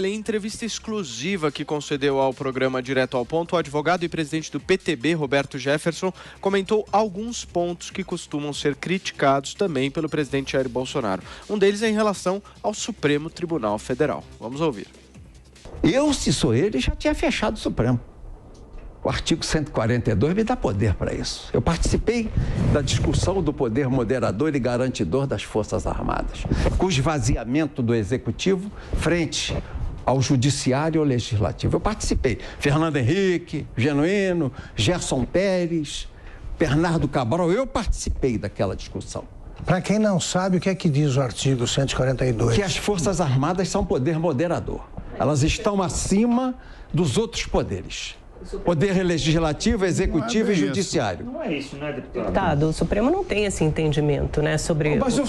Em entrevista exclusiva que concedeu ao programa Direto ao Ponto, o advogado e presidente do PTB, Roberto Jefferson, comentou alguns pontos que costumam ser criticados também pelo presidente Jair Bolsonaro. Um deles é em relação ao Supremo Tribunal Federal. Vamos ouvir. Se sou ele, já tinha fechado o Supremo. O artigo 142 me dá poder para isso. Eu participei da discussão do poder moderador e garantidor das Forças Armadas, com o esvaziamento do Executivo frente ao Judiciário ou Legislativo. Eu participei. Fernando Henrique, Genuíno, Gerson Pérez, Bernardo Cabral, eu participei daquela discussão. Para quem não sabe, o que é que diz o artigo 142? Que as Forças Armadas são poder moderador. Elas estão acima dos outros poderes. Poder legislativo, executivo e judiciário. Não é isso, né, deputado? Deputado, o Supremo não tem esse entendimento, né, sobre o artigo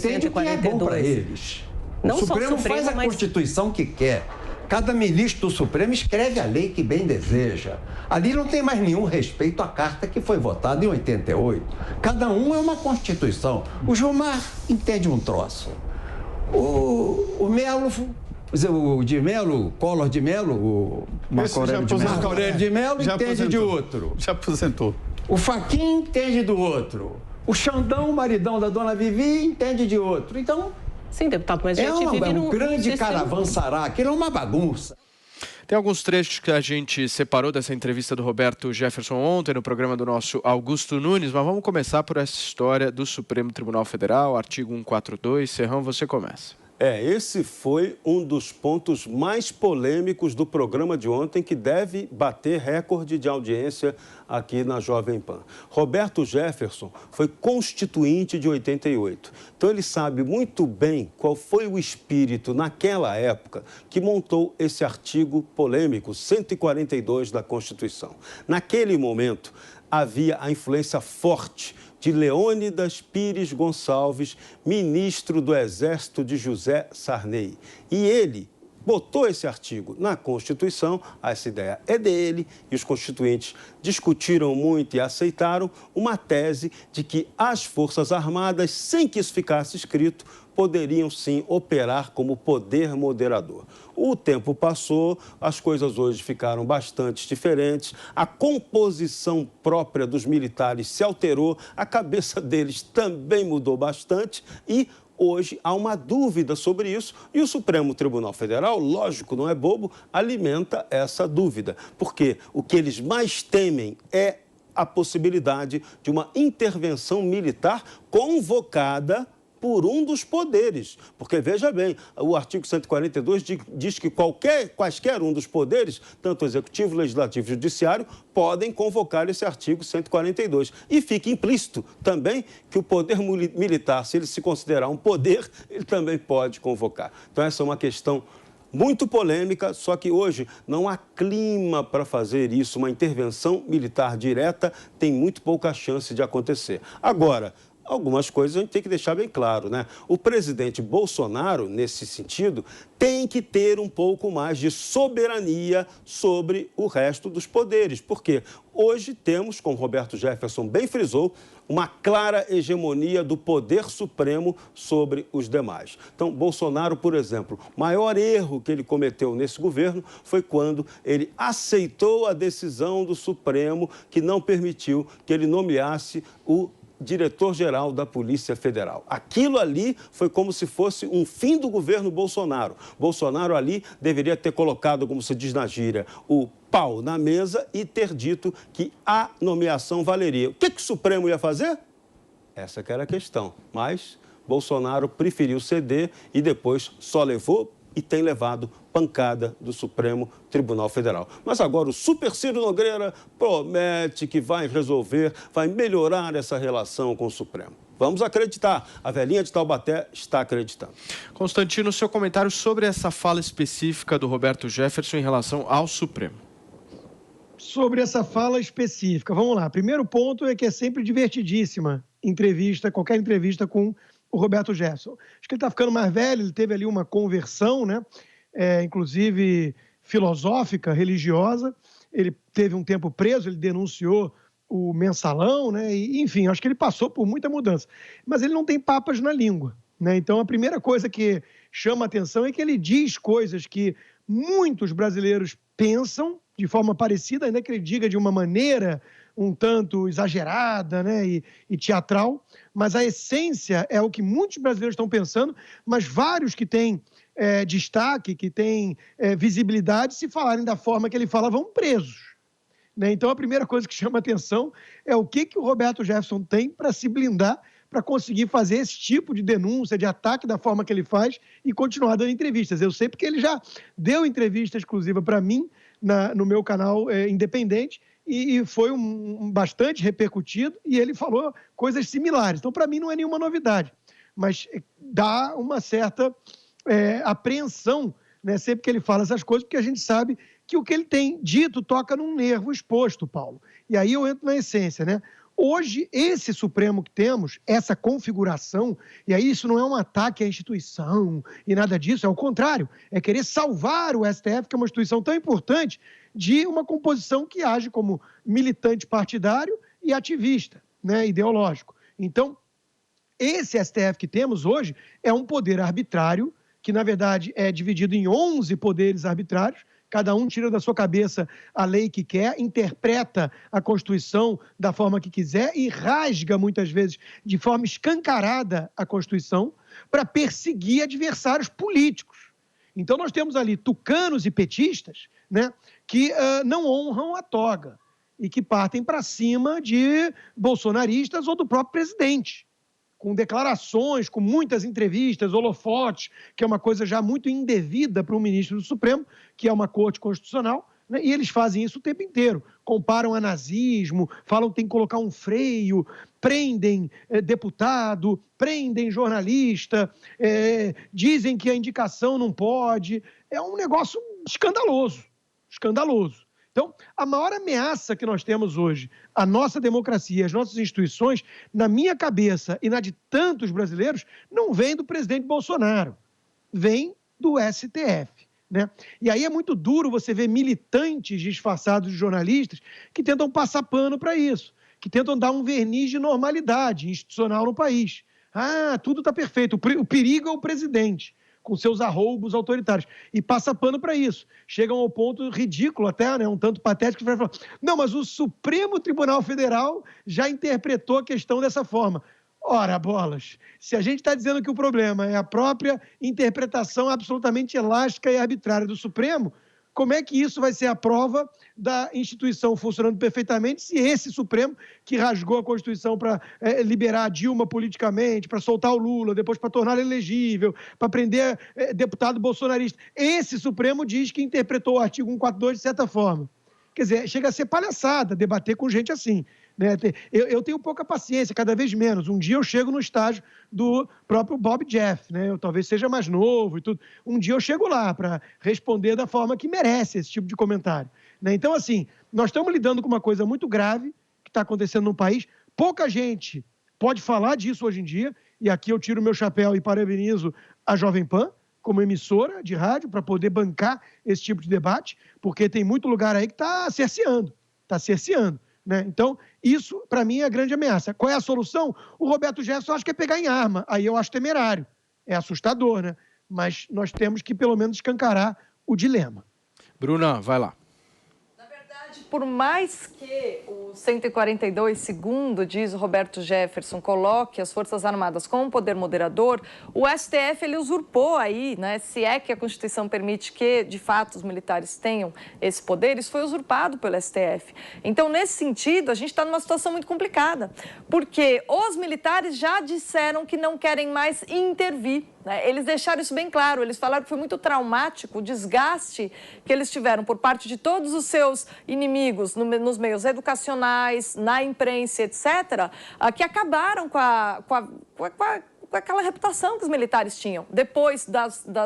142. Que é bom para eles. Não o Supremo só o Supremo, faz a Constituição que quer. Cada ministro do Supremo escreve a lei que bem deseja. Ali não tem mais nenhum respeito à carta que foi votada em 88. Cada um é uma Constituição. O Gilmar entende um troço. O Melo... O de Melo, Collor de Melo, o Marco Aurélio de Melo entende de outro. Já aposentou. O Fachin entende do outro. O Xandão, o maridão da dona Vivi, entende de outro. Então, sim, deputado, mas a gente vive um grande caravançará, aquilo é uma bagunça. Tem alguns trechos que a gente separou dessa entrevista do Roberto Jefferson ontem no programa do nosso Augusto Nunes, mas vamos começar por essa história do Supremo Tribunal Federal, artigo 142. Serrão, você começa. Esse foi um dos pontos mais polêmicos do programa de ontem, que deve bater recorde de audiência aqui na Jovem Pan. Roberto Jefferson foi constituinte de 88. Então, ele sabe muito bem qual foi o espírito, naquela época, que montou esse artigo polêmico, 142 da Constituição. Naquele momento, havia a influência forte de Leônidas Pires Gonçalves, ministro do Exército de José Sarney. E ele botou esse artigo na Constituição, essa ideia é dele, e os constituintes discutiram muito e aceitaram uma tese de que as Forças Armadas, sem que isso ficasse escrito, poderiam sim operar como poder moderador. O tempo passou, as coisas hoje ficaram bastante diferentes, a composição própria dos militares se alterou, a cabeça deles também mudou bastante e hoje há uma dúvida sobre isso e o Supremo Tribunal Federal, lógico, não é bobo, alimenta essa dúvida, porque o que eles mais temem é a possibilidade de uma intervenção militar convocada por um dos poderes. Porque, veja bem, o artigo 142 diz que quaisquer um dos poderes, tanto executivo, legislativo e judiciário, podem convocar esse artigo 142. E fica implícito também que o poder militar, se ele se considerar um poder, ele também pode convocar. Então, essa é uma questão muito polêmica, só que hoje não há clima para fazer isso. Uma intervenção militar direta tem muito pouca chance de acontecer. Agora, algumas coisas a gente tem que deixar bem claro, né? O presidente Bolsonaro, nesse sentido, tem que ter um pouco mais de soberania sobre o resto dos poderes. Porque hoje temos, como Roberto Jefferson bem frisou, uma clara hegemonia do poder supremo sobre os demais. Então, Bolsonaro, por exemplo, o maior erro que ele cometeu nesse governo foi quando ele aceitou a decisão do Supremo que não permitiu que ele nomeasse o diretor-geral da Polícia Federal. Aquilo ali foi como se fosse um fim do governo Bolsonaro. Bolsonaro ali deveria ter colocado, como se diz na gíria, o pau na mesa e ter dito que a nomeação valeria. O que o Supremo ia fazer? Essa que era a questão. Mas Bolsonaro preferiu ceder e depois só levou e tem levado pancada do Supremo Tribunal Federal. Mas agora o Super Ciro Nogueira promete que vai resolver, vai melhorar essa relação com o Supremo. Vamos acreditar. A velhinha de Taubaté está acreditando. Constantino, seu comentário sobre essa fala específica do Roberto Jefferson em relação ao Supremo. Sobre essa fala específica, vamos lá. Primeiro ponto é que é sempre divertidíssima qualquer entrevista com o Roberto Jefferson. Acho que ele está ficando mais velho, ele teve ali uma conversão, né? Inclusive filosófica, religiosa. Ele teve um tempo preso, ele denunciou o mensalão, né? E, enfim, acho que ele passou por muita mudança. Mas ele não tem papas na língua, né? Então, a primeira coisa que chama atenção é que ele diz coisas que muitos brasileiros pensam de forma parecida, ainda que ele diga de uma maneira um tanto exagerada, né, e teatral, mas a essência é o que muitos brasileiros estão pensando, mas vários que têm destaque, que têm visibilidade, se falarem da forma que ele fala, vão presos. Né? Então, a primeira coisa que chama atenção é o que o Roberto Jefferson tem para se blindar, para conseguir fazer esse tipo de denúncia, de ataque da forma que ele faz e continuar dando entrevistas. Eu sei porque ele já deu entrevista exclusiva para mim no meu canal independente e foi bastante repercutido e ele falou coisas similares. Então, para mim, não é nenhuma novidade, mas dá uma certa apreensão, né, sempre que ele fala essas coisas, porque a gente sabe que o que ele tem dito toca num nervo exposto, Paulo. E aí eu entro na essência, né? Hoje, esse Supremo que temos, essa configuração, e aí isso não é um ataque à instituição e nada disso, é o contrário, é querer salvar o STF, que é uma instituição tão importante, de uma composição que age como militante partidário e ativista, né, ideológico. Então, esse STF que temos hoje é um poder arbitrário, que na verdade é dividido em 11 poderes arbitrários, cada um tira da sua cabeça a lei que quer, interpreta a Constituição da forma que quiser e rasga, muitas vezes, de forma escancarada a Constituição para perseguir adversários políticos. Então, nós temos ali tucanos e petistas, né, que não honram a toga e que partem para cima de bolsonaristas ou do próprio presidente, com declarações, com muitas entrevistas, holofotes, que é uma coisa já muito indevida para um ministro do Supremo, que é uma corte constitucional, né? E eles fazem isso o tempo inteiro. Comparam a nazismo, falam que tem que colocar um freio, prendem deputado, prendem jornalista, dizem que a indicação não pode. É um negócio escandaloso, escandaloso. Então, a maior ameaça que nós temos hoje, a nossa democracia, as nossas instituições, na minha cabeça e na de tantos brasileiros, não vem do presidente Bolsonaro, vem do STF. Né? E aí é muito duro você ver militantes disfarçados de jornalistas que tentam passar pano para isso, que tentam dar um verniz de normalidade institucional no país. Ah, tudo está perfeito, o perigo é o presidente, com seus arroubos autoritários, e passa pano para isso. Chegam ao ponto ridículo até, né, um tanto patético, que vai falar, não, mas o Supremo Tribunal Federal já interpretou a questão dessa forma. Ora, bolas, se a gente está dizendo que o problema é a própria interpretação absolutamente elástica e arbitrária do Supremo, como é que isso vai ser a prova da instituição funcionando perfeitamente se esse Supremo, que rasgou a Constituição para liberar a Dilma politicamente, para soltar o Lula, depois para torná-lo elegível, para prender deputado bolsonarista, esse Supremo diz que interpretou o artigo 142 de certa forma. Quer dizer, chega a ser palhaçada debater com gente assim. Né? Eu tenho pouca paciência, cada vez menos. Um dia eu chego no estágio do próprio Bob Jeff, né? Eu talvez seja mais novo e tudo. Um dia eu chego lá para responder da forma que merece esse tipo de comentário. Né? Então, assim, nós estamos lidando com uma coisa muito grave que está acontecendo no país. Pouca gente pode falar disso hoje em dia, e aqui eu tiro o meu chapéu e parabenizo a Jovem Pan, como emissora de rádio, para poder bancar esse tipo de debate, porque tem muito lugar aí que está cerceando. Né? Então, isso, para mim, é a grande ameaça. Qual é a solução? O Roberto Jefferson acha que é pegar em arma. Aí eu acho temerário. É assustador, né? Mas nós temos que, pelo menos, escancarar o dilema. Bruna, vai lá. Por mais que o 142, segundo diz o Roberto Jefferson, coloque as Forças Armadas como poder moderador, o STF ele usurpou aí, né? Se é que a Constituição permite que, de fato, os militares tenham esse poder, isso foi usurpado pelo STF. Então, nesse sentido, a gente está numa situação muito complicada, porque os militares já disseram que não querem mais intervir. Eles deixaram isso bem claro, eles falaram que foi muito traumático o desgaste que eles tiveram por parte de todos os seus inimigos nos meios educacionais, na imprensa, etc., que acabaram com aquela reputação que os militares tinham, depois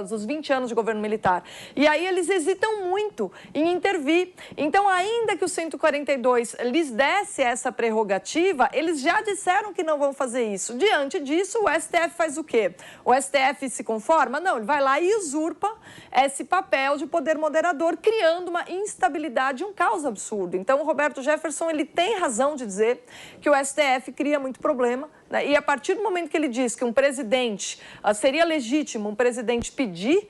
dos 20 anos de governo militar. E aí eles hesitam muito em intervir. Então, ainda que o 142 lhes desse essa prerrogativa, eles já disseram que não vão fazer isso. Diante disso, o STF faz o quê? O STF se conforma? Não, ele vai lá e usurpa esse papel de poder moderador, criando uma instabilidade e um caos absurdo. Então, o Roberto Jefferson, ele tem razão de dizer que o STF cria muito problema né? E a partir do momento que ele diz que um presidente, seria legítimo um presidente pedir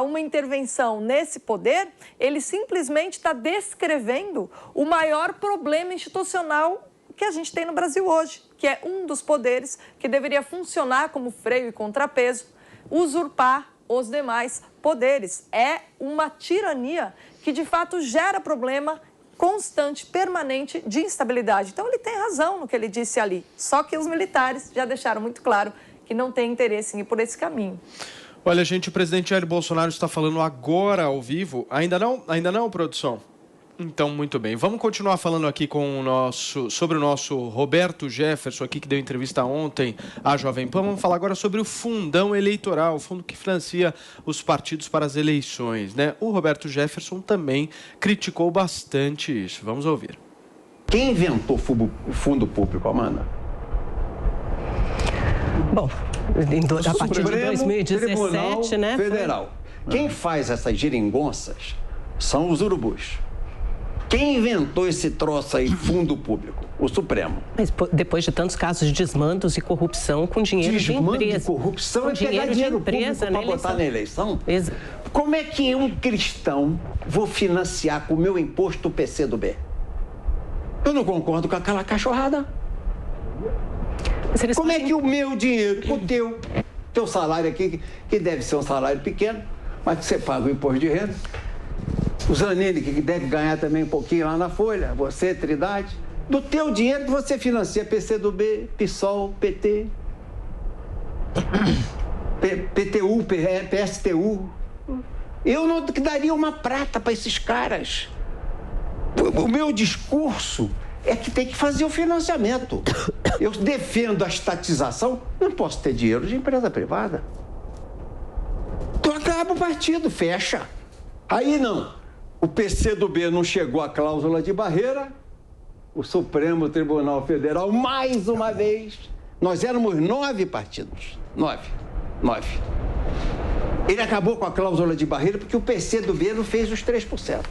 uma intervenção nesse poder, ele simplesmente está descrevendo o maior problema institucional que a gente tem no Brasil hoje, que é um dos poderes que deveria funcionar como freio e contrapeso, usurpar os demais poderes. É uma tirania que, de fato, gera problema constante, permanente de instabilidade. Então, ele tem razão no que ele disse ali. Só que os militares já deixaram muito claro que não tem interesse em ir por esse caminho. Olha, gente, o presidente Jair Bolsonaro está falando agora ao vivo. Ainda não, produção? Então, muito bem. Vamos continuar falando aqui sobre o nosso Roberto Jefferson, aqui, que deu entrevista ontem à Jovem Pan. Vamos falar agora sobre o fundão eleitoral, o fundo que financia os partidos para as eleições, né? O Roberto Jefferson também criticou bastante isso. Vamos ouvir. Quem inventou o fundo público, Amanda? Bom, a partir de 2017, né? Federal. Quem faz essas geringonças são os urubus. Quem inventou esse troço aí, fundo público? O Supremo. Mas depois de tantos casos de desmandos e corrupção com dinheiro de empresa. Desmando e corrupção é pegar dinheiro público para botar na eleição? Como é que um cristão vou financiar com o meu imposto o PCdoB? Eu não concordo com aquela cachorrada. Como é que o meu dinheiro, o teu salário aqui, que deve ser um salário pequeno, mas que você paga o imposto de renda, o Zanini, que deve ganhar também um pouquinho lá na Folha, você, Trindade, do teu dinheiro que você financia PCdoB, PSOL, PT, PTU, PSTU. Eu não daria uma prata para esses caras. O meu discurso é que tem que fazer o financiamento. Eu defendo a estatização, não posso ter dinheiro de empresa privada. Então acaba o partido, fecha. Aí não. O PCdoB não chegou à cláusula de barreira, o Supremo Tribunal Federal, mais uma vez, nós éramos 9 partidos, 9. Ele acabou com a cláusula de barreira porque o PCdoB não fez os 3%.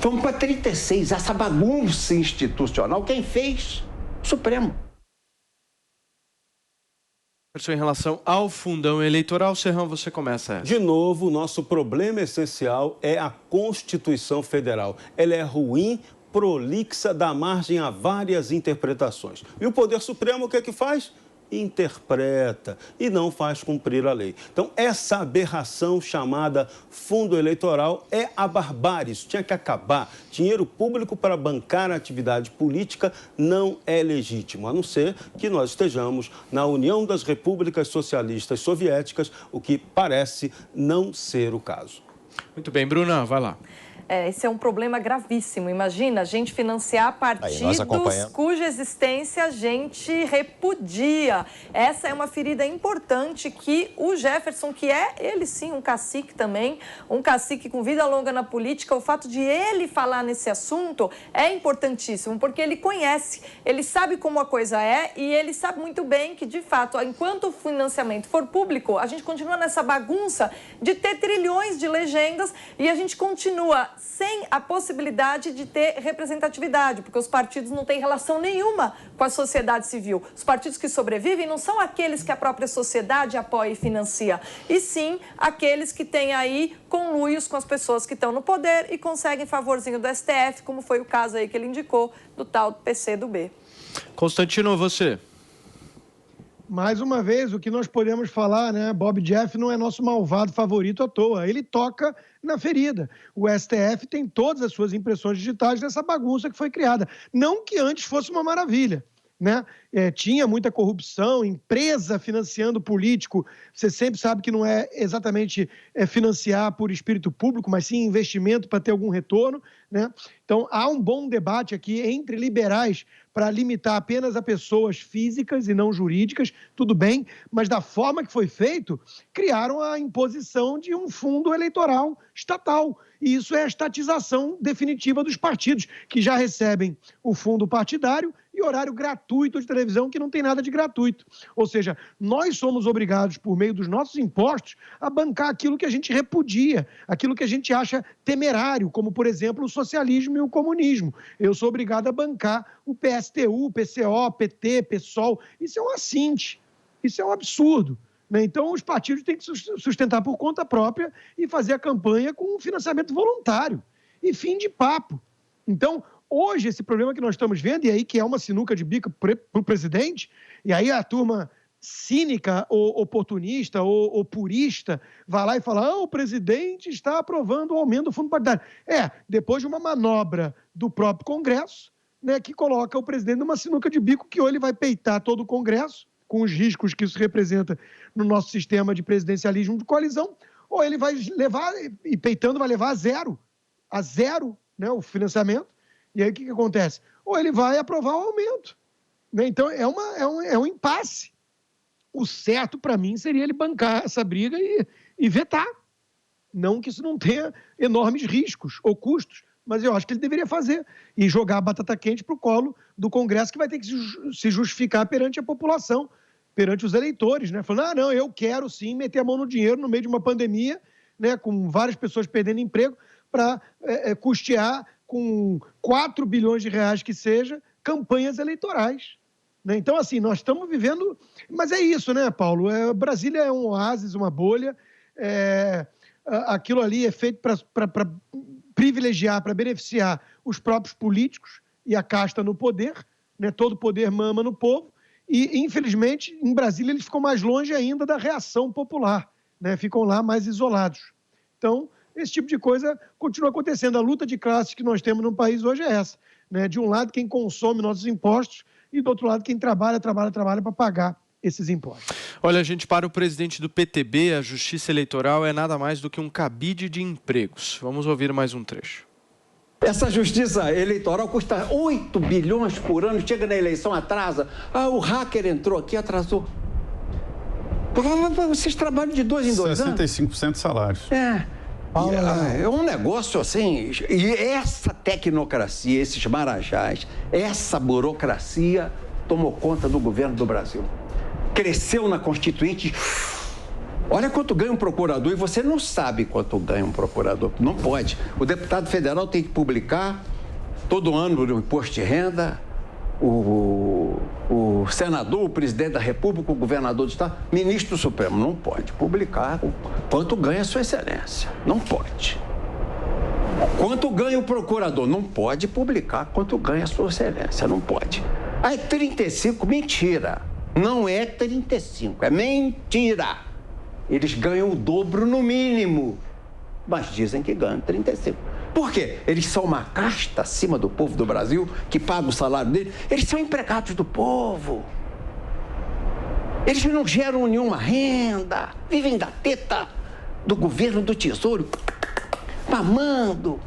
Vamos para 36, essa bagunça institucional, quem fez? O Supremo. Em relação ao fundão eleitoral, Serrão, você começa essa. De novo, o nosso problema essencial é a Constituição Federal. Ela é ruim, prolixa, dá margem a várias interpretações. E o Poder Supremo, o que é que faz? Interpreta e não faz cumprir a lei. Então, essa aberração chamada fundo eleitoral é a barbárie, isso tinha que acabar. Dinheiro público para bancar a atividade política não é legítimo, a não ser que nós estejamos na União das Repúblicas Socialistas Soviéticas, o que parece não ser o caso. Muito bem, Bruna, vai lá. Esse é um problema gravíssimo. Imagina a gente financiar partidos cuja existência a gente repudia. Essa é uma ferida importante que o Jefferson, que é, ele sim, um cacique também, um cacique com vida longa na política, o fato de ele falar nesse assunto é importantíssimo, porque ele conhece, ele sabe como a coisa é e ele sabe muito bem que, de fato, enquanto o financiamento for público, a gente continua nessa bagunça de ter trilhões de legendas e a gente continua sem a possibilidade de ter representatividade, porque os partidos não têm relação nenhuma com a sociedade civil. Os partidos que sobrevivem não são aqueles que a própria sociedade apoia e financia, e sim aqueles que têm aí conluios com as pessoas que estão no poder e conseguem favorzinho do STF, como foi o caso aí que ele indicou do tal PCdoB. Constantino, você? Mais uma vez, o que nós podemos falar, né? Bob Jeff não é nosso malvado favorito à toa. Ele toca na ferida. O STF tem todas as suas impressões digitais dessa bagunça que foi criada. Não que antes fosse uma maravilha, né? Tinha muita corrupção, empresa financiando político. Você sempre sabe que não é exatamente financiar por espírito público, mas sim investimento para ter algum retorno, né? Então, há um bom debate aqui entre liberais para limitar apenas a pessoas físicas e não jurídicas, tudo bem, mas da forma que foi feito, criaram a imposição de um fundo eleitoral estatal. E isso é a estatização definitiva dos partidos, que já recebem o fundo partidário, e horário gratuito de televisão, que não tem nada de gratuito. Ou seja, nós somos obrigados, por meio dos nossos impostos, a bancar aquilo que a gente repudia, aquilo que a gente acha temerário, como, por exemplo, o socialismo e o comunismo. Eu sou obrigado a bancar o PSTU, o PCO, o PT, PSOL. Isso é um assinte, isso é um absurdo. Então, os partidos têm que sustentar por conta própria e fazer a campanha com financiamento voluntário. E fim de papo. Então, hoje, esse problema que nós estamos vendo, e aí que é uma sinuca de bico para o presidente, e aí a turma cínica, ou oportunista, ou purista, vai lá e fala, o presidente está aprovando o aumento do fundo partidário. Depois de uma manobra do próprio Congresso, né, que coloca o presidente numa sinuca de bico, que ou ele vai peitar todo o Congresso, com os riscos que isso representa no nosso sistema de presidencialismo de coalizão, ou ele vai levar, e peitando vai levar a zero, né, o financiamento, e aí o que acontece? Ou ele vai aprovar o aumento. Né? Então, é um impasse. O certo, para mim, seria ele bancar essa briga e vetar. Não que isso não tenha enormes riscos ou custos, mas eu acho que ele deveria fazer e jogar a batata quente para o colo do Congresso, que vai ter que se justificar perante a população, perante os eleitores, né? Falando, não, eu quero sim meter a mão no dinheiro no meio de uma pandemia, né, com várias pessoas perdendo emprego, para custear com 4 bilhões de reais que seja, campanhas eleitorais. Né? Então, assim, nós estamos vivendo... Mas é isso, né, Paulo? Brasília é um oásis, uma bolha. Aquilo ali é feito para privilegiar, para beneficiar os próprios políticos e a casta no poder. Né? Todo poder mama no povo. E, infelizmente, em Brasília, eles ficam mais longe ainda da reação popular. Né? Ficam lá mais isolados. Então, esse tipo de coisa continua acontecendo. A luta de classes que nós temos no país hoje é essa. Né? De um lado, quem consome nossos impostos e, do outro lado, quem trabalha para pagar esses impostos. Olha, gente, para o presidente do PTB, a Justiça Eleitoral é nada mais do que um cabide de empregos. Vamos ouvir mais um trecho. Essa justiça eleitoral custa 8 bilhões por ano, chega na eleição, atrasa. O hacker entrou aqui, atrasou. Vocês trabalham de 2 em 2 anos? 65% de salários. É um negócio assim, e essa tecnocracia, esses marajás, essa burocracia tomou conta do governo do Brasil. Cresceu na Constituinte. Olha quanto ganha um procurador e você não sabe quanto ganha um procurador. Não pode. O deputado federal tem que publicar todo ano o imposto de renda, o senador, o presidente da República, o governador do estado, ministro do Supremo, não pode publicar quanto ganha a sua excelência. Não pode. Quanto ganha o procurador? Não pode publicar quanto ganha a sua excelência. Não pode. Aí 35, mentira. Não é 35, é mentira. Eles ganham o dobro no mínimo, mas dizem que ganham 35. Por quê? Eles são uma casta acima do povo do Brasil, que paga o salário dele. Eles são empregados do povo. Eles não geram nenhuma renda, vivem da teta do governo, do tesouro, mamando,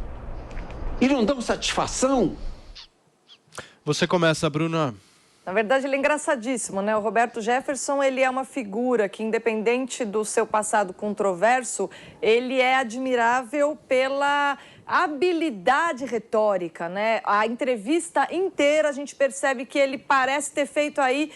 e não dão satisfação. Você começa, Bruna. Na verdade, ele é engraçadíssimo, né? O Roberto Jefferson, ele é uma figura que, independente do seu passado controverso, ele é admirável pela habilidade retórica, né? A entrevista inteira a gente percebe que ele parece ter feito aí,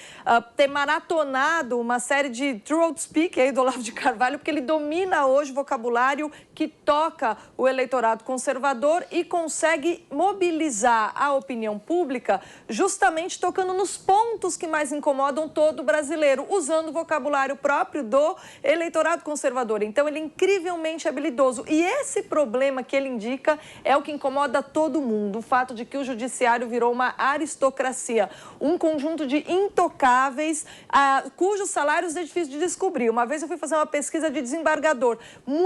ter maratonado uma série de throat speak aí do Olavo de Carvalho, porque ele domina hoje o vocabulário que toca o eleitorado conservador e consegue mobilizar a opinião pública justamente tocando nos pontos que mais incomodam todo brasileiro, usando o vocabulário próprio do eleitorado conservador. Então, ele é incrivelmente habilidoso. E esse problema que ele indica é o que incomoda todo mundo, o fato de que o judiciário virou uma aristocracia, um conjunto de intocáveis, cujos salários é difícil de descobrir. Uma vez eu fui fazer uma pesquisa de desembargador,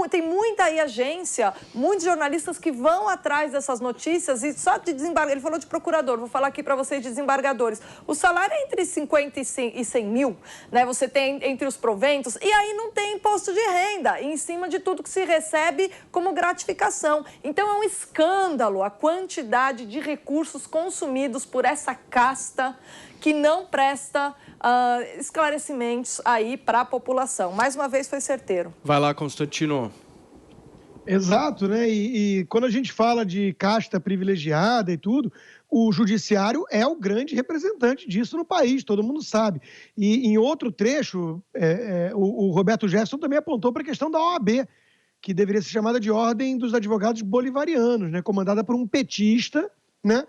tem muita aí agência, muitos jornalistas que vão atrás dessas notícias e só de desembargador, ele falou de procurador, vou falar aqui para vocês de desembargadores, o salário é entre 50 e 100 mil, né? Você tem entre os proventos e aí não tem imposto de renda em cima de tudo que se recebe como gratificação. Então é um escândalo a quantidade de recursos consumidos por essa casta que não presta esclarecimentos aí para a população. Mais uma vez foi certeiro. Vai lá, Constantino. Exato, né? E quando a gente fala de casta privilegiada e tudo, o judiciário é o grande representante disso no país, todo mundo sabe. E em outro trecho, o Roberto Jefferson também apontou para a questão da OAB, que deveria ser chamada de Ordem dos Advogados Bolivarianos, né? Comandada por um petista, né?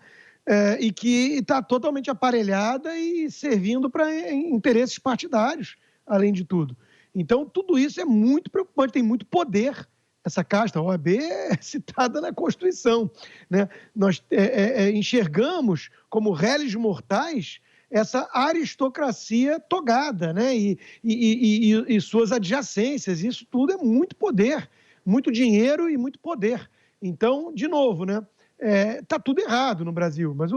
E que está totalmente aparelhada e servindo para interesses partidários, além de tudo. Então, tudo isso é muito preocupante, tem muito poder. Essa casta, a OAB, é citada na Constituição, né? Nós enxergamos como réis mortais essa aristocracia togada, né? E suas adjacências. Isso tudo é muito poder, muito dinheiro e muito poder. Então, de novo, né? Tá tudo errado no Brasil, mas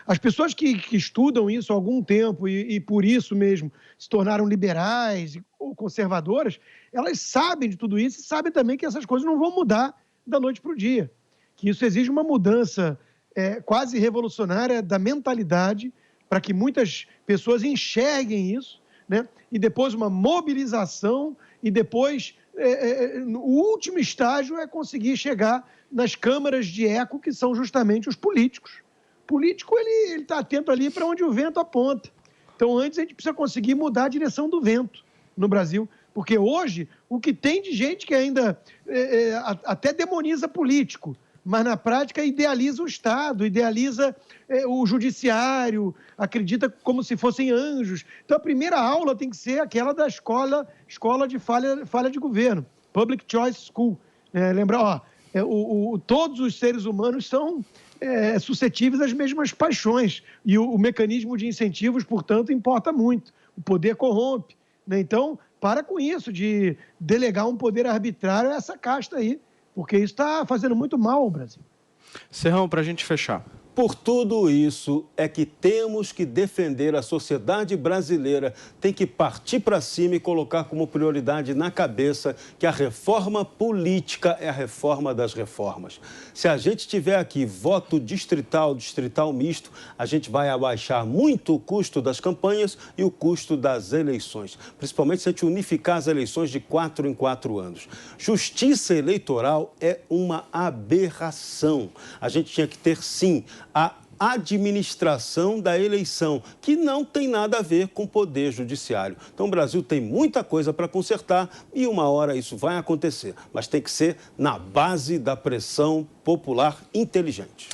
as pessoas que estudam isso há algum tempo e por isso mesmo se tornaram liberais ou conservadoras, elas sabem de tudo isso e sabem também que essas coisas não vão mudar da noite para o dia, que isso exige uma mudança quase revolucionária da mentalidade para que muitas pessoas enxerguem isso, né? E depois uma mobilização e depois o último estágio é conseguir chegar nas câmaras de eco, que são justamente os políticos. O político, ele está atento ali para onde o vento aponta. Então, antes a gente precisa conseguir mudar a direção do vento no Brasil, porque hoje o que tem de gente que ainda até demoniza político, mas na prática idealiza o Estado, idealiza o judiciário, acredita como se fossem anjos. Então, a primeira aula tem que ser aquela da escola de falha de governo, Public Choice School. Lembrar, todos os seres humanos são suscetíveis às mesmas paixões e o mecanismo de incentivos, portanto, importa muito. O poder corrompe, né? Então, para com isso de delegar um poder arbitrário a essa casta aí, porque isso está fazendo muito mal ao Brasil. Serrão, para a gente fechar. Por tudo isso é que temos que defender a sociedade brasileira, tem que partir para cima e colocar como prioridade na cabeça que a reforma política é a reforma das reformas. Se a gente tiver aqui voto distrital misto, a gente vai abaixar muito o custo das campanhas e o custo das eleições, principalmente se a gente unificar as eleições de 4 em 4 anos. Justiça eleitoral é uma aberração. A gente tinha que ter, sim, a administração da eleição, que não tem nada a ver com o poder judiciário. Então, o Brasil tem muita coisa para consertar e uma hora isso vai acontecer, mas tem que ser na base da pressão popular inteligente.